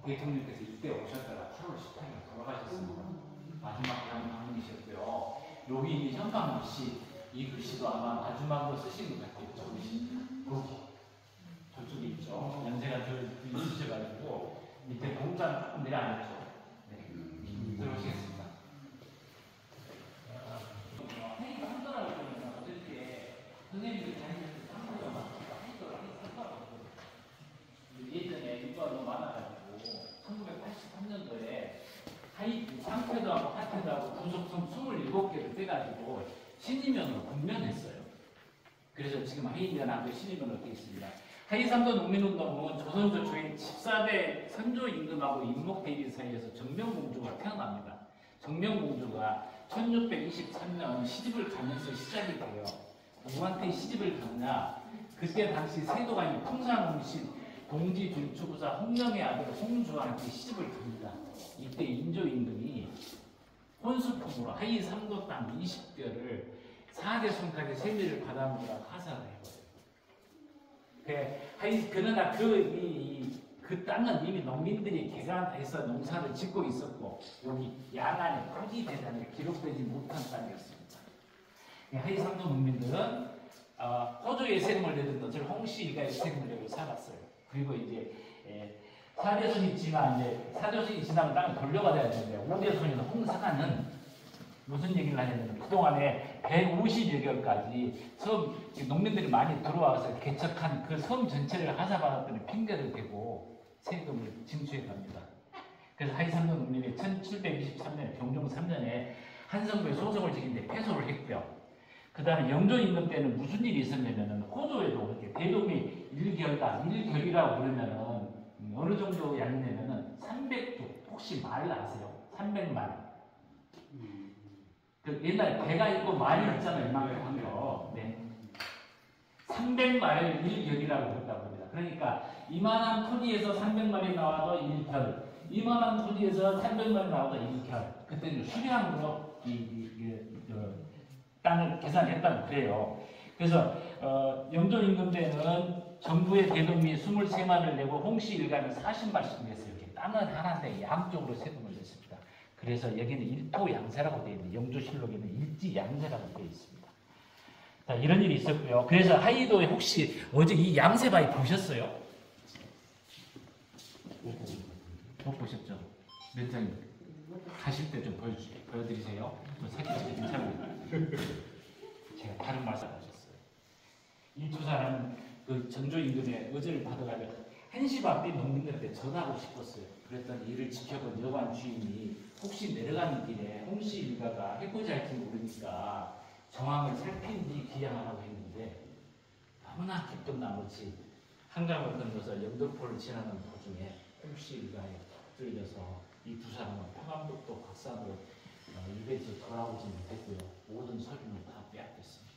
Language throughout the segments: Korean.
대통령께서 이때 오셨다가 8월 18일 돌아가셨습니다. 마지막 방문이셨고요. 여기 있는 현관문 씨, 이 글씨도 아마 마지막으로 쓰신 것 같아요. 저 글씨입니다. 저쪽에 있죠. 연세가 좀 있으셔가지고 밑에 공장 조금 내려앉았죠. 네. 들어오시겠습니다. 선생님이 한다라고 그러면 어저께 선생님들이 다니면서 한국에 예전에 인구가 너무 많아가지고 1983년도에 상패도하고 하태도하고 부속성 27개를 떼가지고 신임면으로 분면했어요. 그래서 지금 하이면하고 신임면으로 되어 있습니다. 하이삼도 농민운동은 조선조 초인 14대 선조 임금하고 임목대비 사이에서 정명공주가 태어납니다. 정명공주가 1623년 시집을 가면서 시작이 돼요. 누구한테 시집을 갔냐? 그때 당시 세도관이 풍산홍신 동지준추부사 홍령의 아들 홍주한테 시집을 갑니다. 이때 인조 임금이 혼수품으로 하이 3도 땅 20뼈를 4대 손탁의 세미를 받아먹으라고 하사를 해버려요. 그러나 그 땅은 이미 농민들이 개간해서 농사를 짓고 있었고 여기 양안에 토지 대단에 기록되지 못한 땅이었습니다. 하이 3도 농민들은 호조의 세금을 내던 것을 홍씨 일가의 세금을 내고 살았어요. 그리고 이제 4대손이 있지만 이제 4대손이 지나면 땅을 돌려받아야 되는데 5대손에서 홍사가는 무슨 얘기를 하냐면 그동안에 150여 개월까지 섬 농민들이 많이 들어와서 개척한 그 섬 전체를 하사받았더니 핑계를 대고 세금을 징수해 갑니다. 그래서 하이삼도 농민이 1723년 병종 3년에 한성부에 소송을 지긴데 패소를 했고요. 그 다음에 영조 임금 때는 무슨 일이 있었냐면은 호조에도 그렇게 대동이 일결이라고 부르면은 어느 정도 양이냐면은 300두. 혹시 말 아세요? 300말. 그 옛날에 배가 있고 말이 있잖아요. 이만큼 한 거. 네. 300말을 일결이라고 부른다고 합니다. 그러니까 이만한 토지에서 300말이 나와도 일결, 이만한 토지에서 300말이 나와도 일결. 그때는 수량으로 땅을 계산했다고 그래요. 그래서 영조 임금 때는 정부의 대동이 23만을 내고 홍씨 일가는 40만씩 냈어요. 이렇게 땅은 하나인데 양쪽으로 세금을 냈습니다. 그래서 여기는 일토양세라고 되어 있는데 영조실록에는 일지양세라고 되어 있습니다. 자, 이런 일이 있었고요. 그래서 하이도에 혹시 어제 이 양세바위 보셨어요? 못 보셨죠? 면장님 가실 때 좀 보여드리세요. 사진 괜찮아요. 제가 다른 말씀하셨어요. 이 두 사람은 그 정조 임금의 의지를 받아가지고 한시 앞뒤 농민들한테 전하고 싶었어요. 그랬더니 이를 지켜본 여관 주인이 혹시 내려가는 길에 홍씨 일가가 해코지 할지 모르니까 정황을 살핀 뒤 귀향하라고 했는데 너무나 기쁜 나머지 한강을 건너서 영등포를 지나는 도중에 홍씨 일가에 뚫려서 이 두 사람은 평안북도 곽산으로 입에서 돌아오지 못했고요. 모든 서류는 다 빼앗겼습니다.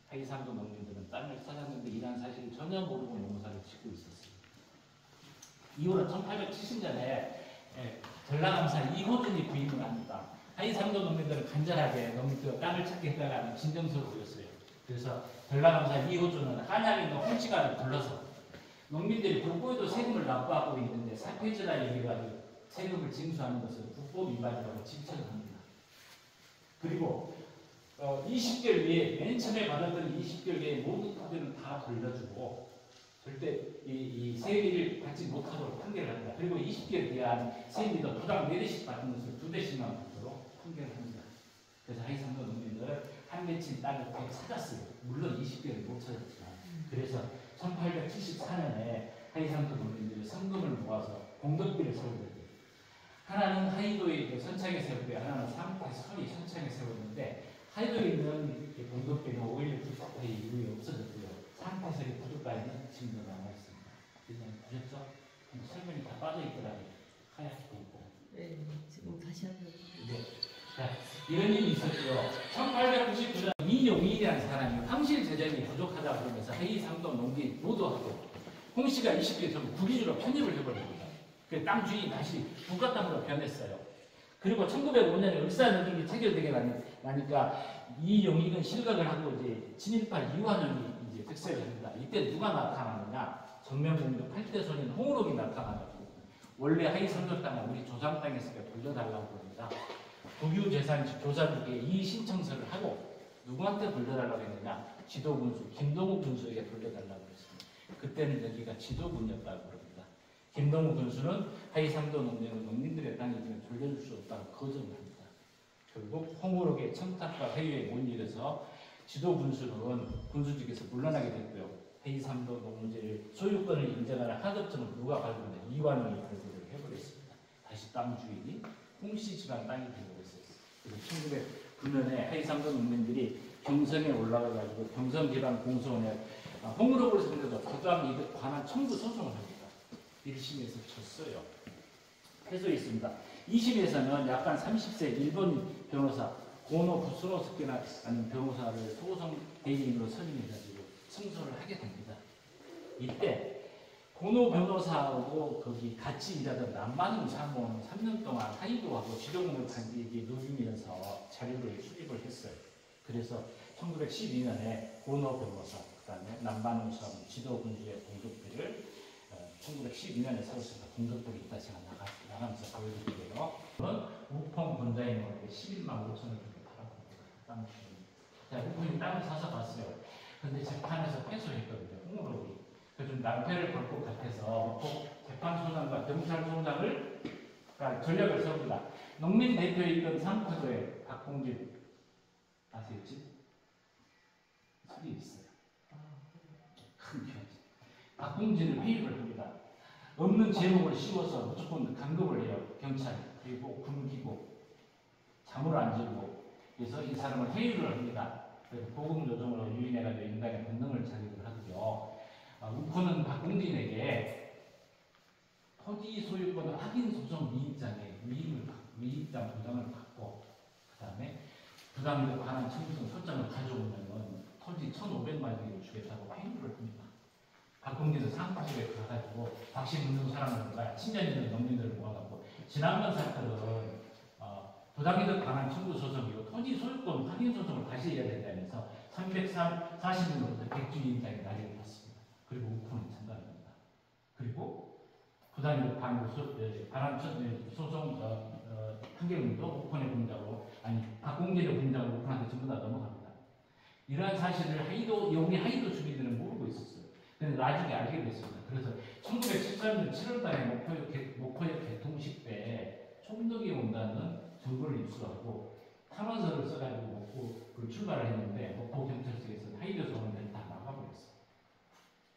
하이삼도 농민들은 땅을 찾았는데 이란 사실을 전혀 모르고 농사를 짓고 있었습니다. 이후로 1870년에 전라남사 이호준이 부임을 합니다. 하이삼도 농민들은 간절하게 땅을 찾게 했다가 진정서를 보였어요. 그래서 전라남사 이호준은 한양에 있는 홍씨가를 불러서 농민들이 불법에도 세금을 납부하고 있는데 사퇴지라 얘기해가지고 세금을 징수하는 것은 불법 위반이라고 진척을 합니다. 그리고 20개월 위에 맨 처음에 받았던 20개월 위에 모든 토지는 다 돌려주고 절대 이 세비를 받지 못하도록 판결을 합니다. 그리고 20개월 뒤에 세비도 두당 4대씩 받는 것을 2대씩만 받도록 판결을 합니다. 그래서 하이삼도 농민들은 한 맺힌 땅을 다 찾았어요. 물론 20개월을 못 찾았지만. 그래서 1874년에 하이삼도 농민들이 성금을 모아서 공덕비를 세우거든요. 하나는 하이도에 선창에 세우고요. 하나는 상태선이 선창에 세웠는데 하이도에 있는 공덕비는 오히려 부족하게 이후에 없어졌고요. 상태선이 부족까지는 지금도 남아있습니다. 보셨죠? 설명이 다 빠져있더라고요. 하얗게 있고. 네, 지금 다시 하면. 네. 자, 이런 일이 있었고요. 1899년 이용일이라는 사람이 황실 재정이 부족하다 그러면서 하이삼도 농기 노도하고 홍씨가 20개 좀 국유지로 편입을 해버립니다. 그 땅 주인이 다시 국가 땅으로 변했어요. 그리고 1905년에 을사늑인이 체결되게 되는 그러니까 이 용익은 실각을 하고 이제 친일파 이완용이 이제 득세를 합니다. 이때 누가 나타나느냐? 정명공동 8대 손인 홍으록이 나타나가지고 원래 하이성적 땅을 우리 조상 땅에서 돌려달라고 합니다. 국유재산시 교사국에 이 신청서를 하고 누구한테 돌려달라고 했느냐? 지도군수 김동욱 군수에게 돌려달라고 했습니다. 그때는 여기가 지도군이었다고 그럽니다. 김동욱 군수는 하이상도 농민은 농민들의 땅이지만 돌려줄 수 없다고 거절을 합니다. 결국 홍우록의 청탁과 회유에 못 이뤄서 지도군수는 군수직에서 물러나게 됐고요. 하이상도 농지를 소유권을 인정하는 하급증을 누가 발굴했냐? 이완용이 발굴을 해버렸습니다. 다시 땅 주인이 홍씨 집안 땅이 되어버렸어요. 그래서 1909년에 하이상도 농민들이 경성에 올라가가지고 경성지방 공소원에 홍으록을 상대로 부당 이득 관한 청구 소송을 합니다. 1심에서 졌어요. 패소했습니다. 2심에서는 약간 30세 일본 변호사 고노 부스노스케나 아닌 변호사를 소송 대리인으로 선임해가지고 승소를 하게 됩니다. 이때 고노 변호사하고 거기 같이 일하던 남만웅 사무원은 3년 동안 하이도하고 지도공을 관계에 누비면서 자료를 수집을 했어요. 그래서 1912년에 고노 변호사, 그 다음에 남만웅 사무원, 지도군주의 공격들을 1912년에 서울시가 공격들이 있다 제가 나가면서 보여드릴게요. 우펑 본자인한테 11만 5천을 주고 팔아봅니다. 땅 주인. 자, 우펑이 땅을 사서 갔어요. 근데 재판에서 패소했거든요. 홍으록이. 그래서 좀 낭패를 볼 것 같아서 재판소장과 경찰소장을 전략을 세웁니다. 농민 대표에 있던 상포도에 박봉진 아시겠지? 소리 있어요. 큰 편지. 박봉진을 회유를 합니다. 없는 제목을 씌워서 무조건 강급을 해요. 경찰 그리고 군기고 잠을 안 지고 그래서 이 사람을 회유를 합니다. 그래서 보금 조정으로 유인해가지고 인간의 본능을 자극을 하고요. 우코는 박봉진에게 토지 소유권 확인 소송 위임장에 위임장 도장을 받고 그 다음에 부당이득 관한 청구성 설정을 가져오면 토지 1,500만 원을 주겠다고 회유를 합니다. 박봉진은 상파집에 가가지고 박씨문동 사람들과 친년 있는 농민들을 모아갖고 지난번 사건은 부당이득 관한 청구 소송이고 토지 소유권 확인 소송을 다시 해야 된다면서 340년부터 100주 위임장에 날개를 폈습니다. 그리고 우코는 참가합니다. 그리고 부당이득 관한 소송 판결문도 우코의 분자로 아니 박봉진의 분자로 우코한테 전부 다 넘어갑니다. 이러한 사실을 여기 하이도 주민들은 모르고 있었어요. 근데 나중에 알게 됐습니다. 그래서 1913년 7월달에 목포역 개통식 때 총독이 온다는 정보를 입수하고 탐원서를 써가지고 목포를 출발을 했는데 목포 경찰서에서 하이도 소원을 다 막아버렸어요.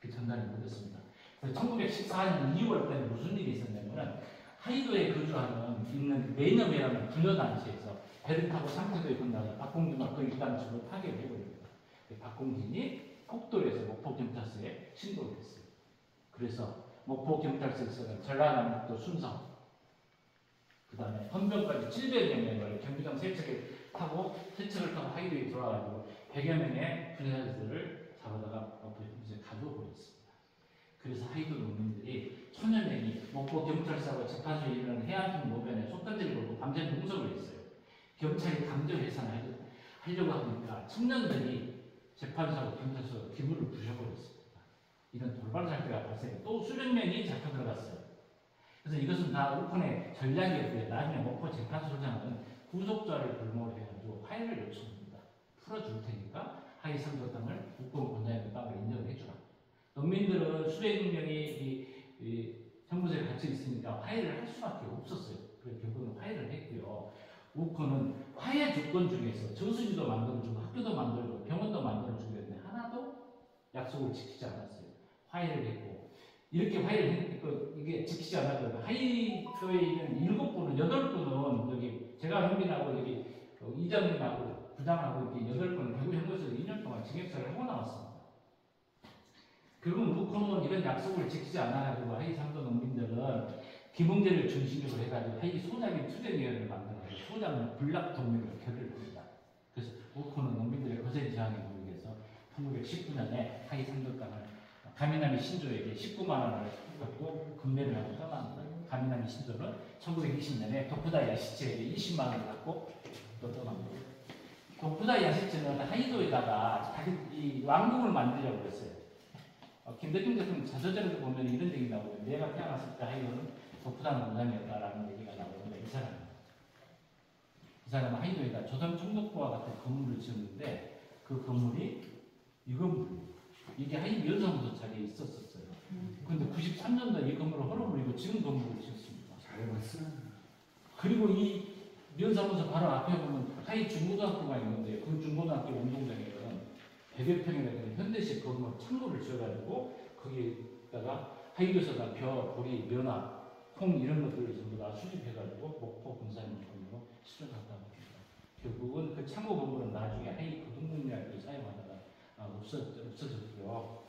그 전달을 못했습니다. 그래서 1914년 2월 달에 무슨 일이 있었냐면 하이도에 거주하는 있는 매념이라는 군여단체에서 배를 타고 상태도에 건너서 박봉진과 그 일당 집을 파괴를 해버립니다. 박봉진이 폭도에서 목포경찰서에 신고를 했어요. 그래서 목포경찰서에서는 전라남북도 순성, 그 다음에 헌병까지 700여 명을 경비장 세척을 타고 하이도에 들어와가지고 100여 명의 군사들을 잡아다가 목포경찰서에 가둬버렸습니다. 그래서 하이도 농민들이 천여 명이 목포경찰서하고 재판소에 이르는 해안통 노변에 솥단지를 걸고 밤새 농성을 했어요. 경찰이 강제 해산을 하려고 하니까 청년들이 재판소하고 경찰서가 기물을 부셔버렸습니다. 이런 돌발 사태가 발생해 또 수백 명이 잡혀 들어갔어요. 그래서 이것은 다 우콘의 전략이었고요. 나중에 목포 재판소장은 구속자를 불목을 해가지고 화해를 요청합니다. 풀어줄 테니까 하이 상도 땅을 우콘 권장의 땅을 인정을 해주라. 농민들은 수백 명이 형무소에 갇혀 있으니까 화해를 할 수밖에 없었어요. 그래서 결국은 화해를 했고요. 우코는 화해 조건 중에서 저수지도 만들어주고 학교도 만들어주고 병원도 만들어주고 했는데 하나도 약속을 지키지 않았어요. 화해를 했고 이렇게 화해를 했으니까 이게 지키지 않아도 하이도에 있는 7분은 8분은 여기 제가 형님하고 여기 이장님하고 부장하고 이렇게 8분은 대구 형무소에서 2년 동안 징역사를 하고 나왔습니다. 결국 우코는 이런 약속을 지키지 않아가지고 하이 상도 농민들은 기봉제를 중심으로 해가지고 하이 소장인 투쟁위원회를 만들어서 소장은 불락동맹을 결의합니다. 그래서 우코는 농민들의 거센 저항에 부응해서 1919년에 하이 상도땅을 가미나미 신조에게 19만 원을 받고 금매를 하고 떠납니다. 가미나미 신조는 1920년에 도쿠다야 시체에게 20만 원을 받고 또 떠납니다. 독부다 야시츠는 하이도에다가 자기 이 왕궁을 만들려고 그랬어요. 김대중 대통령 자서전에도 보면 이런 얘기 나오거든요. 내가 태어났을 때 하이도는 독부다 농장이었다라는 얘기가 나오는데 이 사람은 하이도에다 조선 총독부와 같은 건물을 지었는데 그 건물이 이 건물 이게 하이도 연산도착에 있었었어요. 그런데 93년도에 이 건물을 헐어버리고 지금 건물을 지었습니다. 잘해봤어. 그리고 이 면사무소 바로 앞에 보면 하이 중고등학교가 있는데 그 중고등학교 운동장에는 대대평이라는 현대식 건물 창고를 지어가지고 거기에다가 하이도에서다 벼, 보리, 면화, 콩 이런 것들을 전부 다 수집해가지고 목포 군산용으로 수출했다고 합니다. 결국은 그 창고 건물은 나중에 하이 고등분야를 사용하다가 없어졌고요.